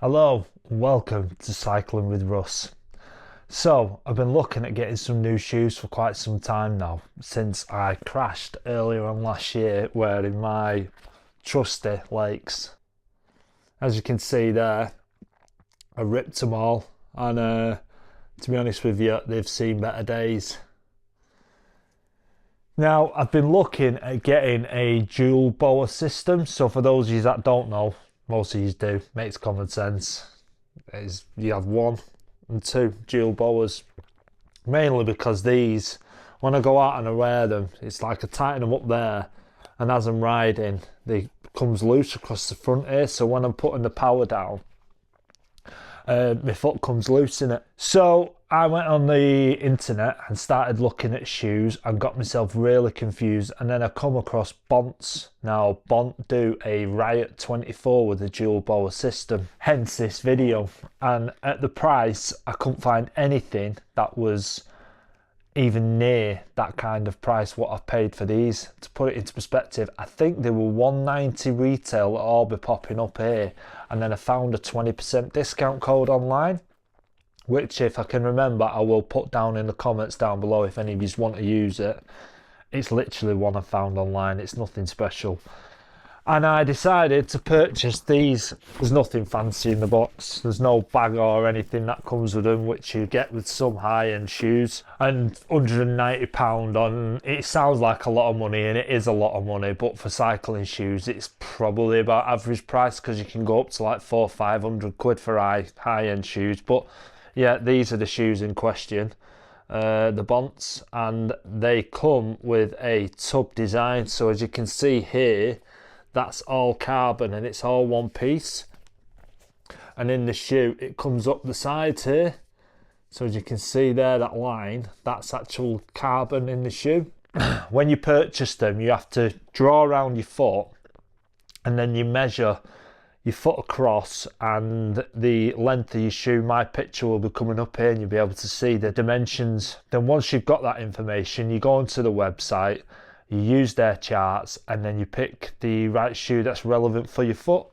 Hello, welcome to Cycling with Russ. So, I've been looking at getting some new shoes for quite some time now, since I crashed earlier on last year wearing my trusty Lakes. As you can see there, I ripped them all, and to be honest with you, they've seen better days. Now, I've been looking at getting a dual boa system, so for those of you that don't know, most of you do, makes common sense. You have one and two dual boas, mainly because these, when I go out and I wear them, it's like I tighten them up there, and as I'm riding, they comes loose across the front here, so when I'm putting the power down, my foot comes loose in it. So I went on the internet and started looking at shoes and got myself really confused, and then I come across Bonts. Now Bont do a Riot 24 with a dual boa system, hence this video. And at the price, I couldn't find anything that was even near that kind of price what I've paid for these. To put it into perspective, I think they were $190 retail at all be popping up here, and then I found a 20% discount code online, which if I can remember I will put down in the comments down below if any of you want to use it. It's literally one I found online, it's nothing special. And I decided to purchase these. There's nothing fancy in the box. There's no bag or anything that comes with them, which you get with some high-end shoes. And £190 on, it sounds like a lot of money, and it is a lot of money, but for cycling shoes, it's probably about average price, because you can go up to like 400-500 quid for high-end shoes. But yeah, these are the shoes in question. The Bonts, and they come with a tub design. So as you can see here, that's all carbon and it's all one piece, and in the shoe it comes up the sides here, so as you can see there, that line, that's actual carbon in the shoe. When you purchase them, you have to draw around your foot, and then you measure your foot across and the length of your shoe. My picture will be coming up here and you'll be able to see the dimensions. Then once you've got that information, you go onto the website, you use their charts, and then you pick the right shoe that's relevant for your foot.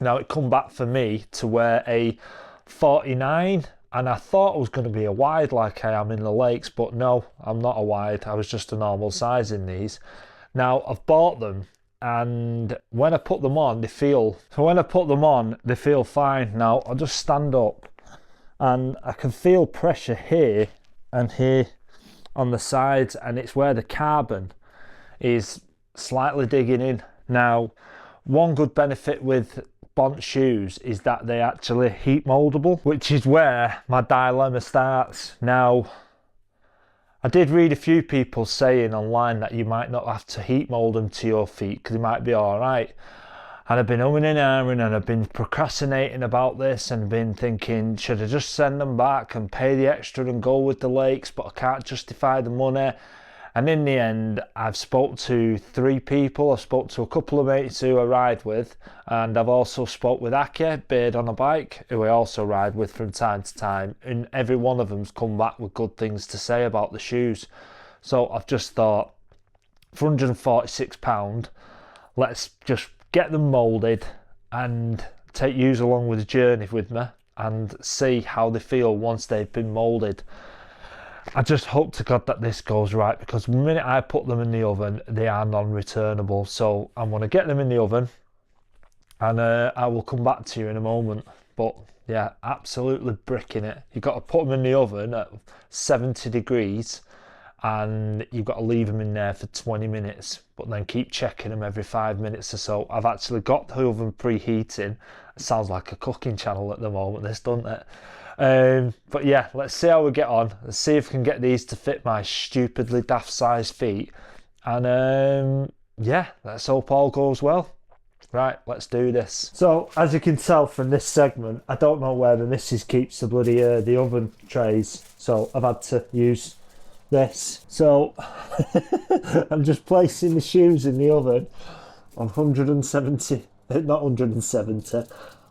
Now it come back for me to wear a 49, and I thought I was going to be a wide like I am in the Lakes, but no, I'm not a wide. I was just a normal size in these. Now I've bought them, and when I put them on, they feel fine. Now I'll just stand up, and I can feel pressure here and here on the sides, and it's where the carbon is slightly digging in. Now, one good benefit with Bont shoes is that they actually heat moldable, which is where my dilemma starts. Now, I did read a few people saying online that you might not have to heat mold them to your feet because they might be all right. And I've been umming and ahhing, and I've been procrastinating about this, and been thinking, should I just send them back and pay the extra and go with the Lakes? But I can't justify the money. And in the end, I've spoke to 3 people. I've spoke to a couple of mates who I ride with, and I've also spoke with Aki, Beard on a Bike, who I also ride with from time to time, and every one of them's come back with good things to say about the shoes. So I've just thought, for £146, let's just get them moulded and take yous along with the journey with me and see how they feel once they've been moulded. I just hope to God that this goes right, because the minute I put them in the oven, they are non-returnable. So I'm going to get them in the oven, and I will come back to you in a moment. But yeah, absolutely bricking it. You've got to put them in the oven at 70 degrees, and you've got to leave them in there for 20 minutes, but then keep checking them every 5 minutes or so. I've actually got the oven preheating. It sounds like a cooking channel at the moment, this, doesn't it? But yeah, let's see how we get on. Let's see if we can get these to fit my stupidly daft sized feet, and yeah, let's hope all goes well. Right, let's do this. So as you can tell from this segment, I don't know where the missus keeps the bloody the oven trays, so I've had to use this. So I'm just placing the shoes in the oven on 170, not 170,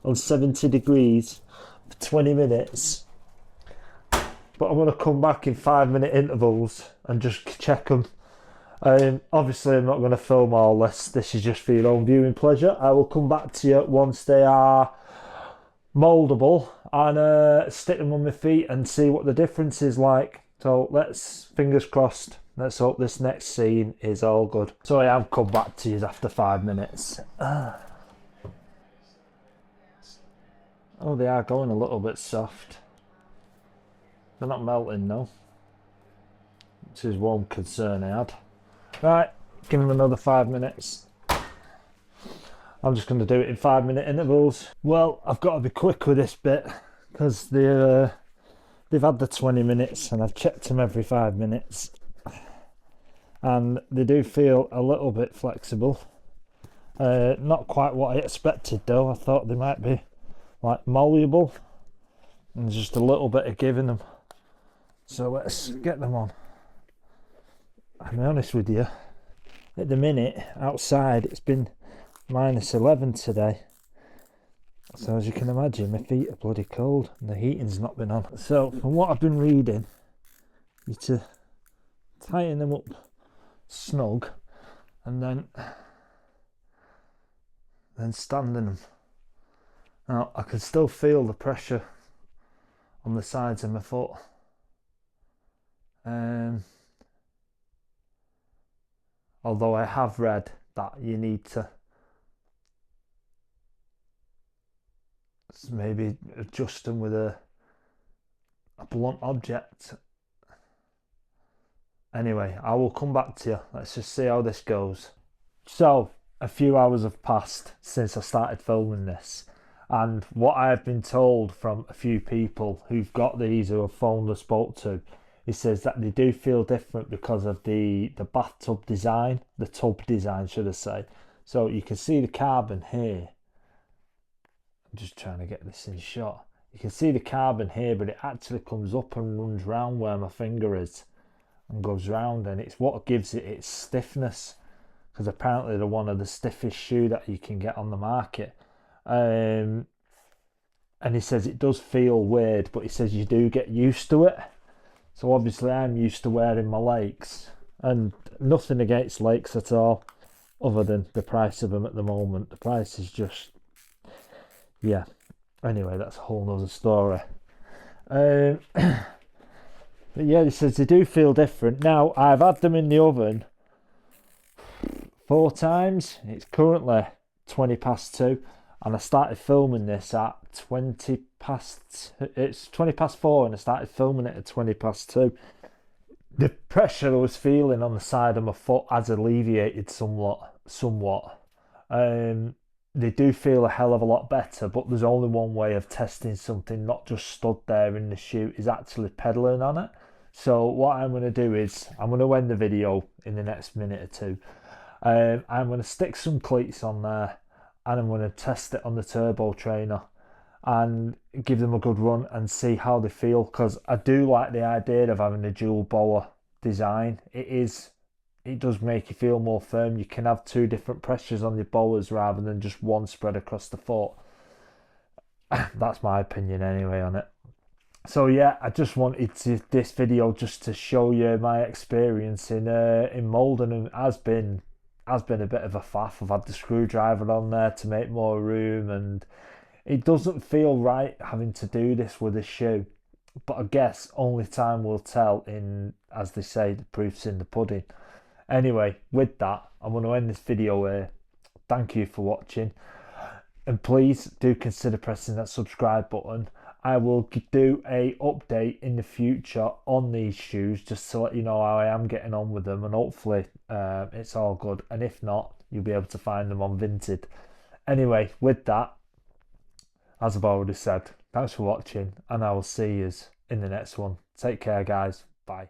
on 70 degrees for 20 minutes. But I'm going to come back in 5-minute intervals and just check them. Obviously I'm not going to film all this. This is just for your own viewing pleasure. I will come back to you once they are moldable, and stick them on my feet and see what the difference is like. So let's, fingers crossed, let's hope this next scene is all good. So I have come back to you after 5 minutes. Oh, they are going a little bit soft. They're not melting though, which is one concern I had. Right, give them another 5 minutes. I'm just going to do it in 5-minute intervals. Well, I've got to be quick with this bit because they've had the 20 minutes and I've checked them every 5 minutes. And they do feel a little bit flexible. Not quite what I expected though. I thought they might be like malleable and just a little bit of giving them. So let's get them on. I'll be honest with you, at the minute outside it's been -11 today, so as you can imagine my feet are bloody cold and the heating's not been on. So from what I've been reading, you to tighten them up snug and then standing them. Now I can still feel the pressure on the sides of my foot. Although I have read that you need to maybe adjust them with a blunt object. Anyway, I will come back to you. Let's just see how this goes. So a few hours have passed since I started filming this, and what I have been told from a few people who've got these, who have phoned or spoke to, he says that they do feel different because of the bathtub design, the tub design should I say. So you can see the carbon here. I'm just trying to get this in shot. You can see the carbon here, but it actually comes up and runs round where my finger is and goes round, and it's what gives it its stiffness, because apparently they're one of the stiffest shoe that you can get on the market. And he says it does feel weird, but he says you do get used to it. So obviously I'm used to wearing my Lakes, and nothing against Lakes at all, other than the price of them at the moment. The price is just, yeah. Anyway, that's a whole nother story. But yeah, he says they do feel different. Now, I've had them in the oven 4 times. It's currently 2:20, and I started filming this at 2:20. It's 4:20, and I started filming it at 2:20. The pressure I was feeling on the side of my foot has alleviated somewhat. They do feel a hell of a lot better, but there's only one way of testing something, not just stood there in the shoe, is actually pedaling on it. So what I'm going to do is I'm going to end the video in the next minute or two. I'm going to stick some cleats on there, and I'm going to test it on the turbo trainer and give them a good run and see how they feel, because I do like the idea of having a dual boa design. It does make you feel more firm. You can have 2 different pressures on your boas rather than just one spread across the foot. That's my opinion anyway on it. So yeah, I just wanted this video just to show you my experience in moulding, and it has been a bit of a faff. I've had the screwdriver on there to make more room, and it doesn't feel right having to do this with a shoe, but I guess only time will tell. As they say, the proof's in the pudding. Anyway, with that, I'm going to end this video here. Thank you for watching, and please do consider pressing that subscribe button. I will do a update in the future on these shoes just to let you know how I am getting on with them, and hopefully it's all good, and if not, you'll be able to find them on Vinted. Anyway, with that, as I've already said, thanks for watching, and I will see you in the next one. Take care, guys. Bye.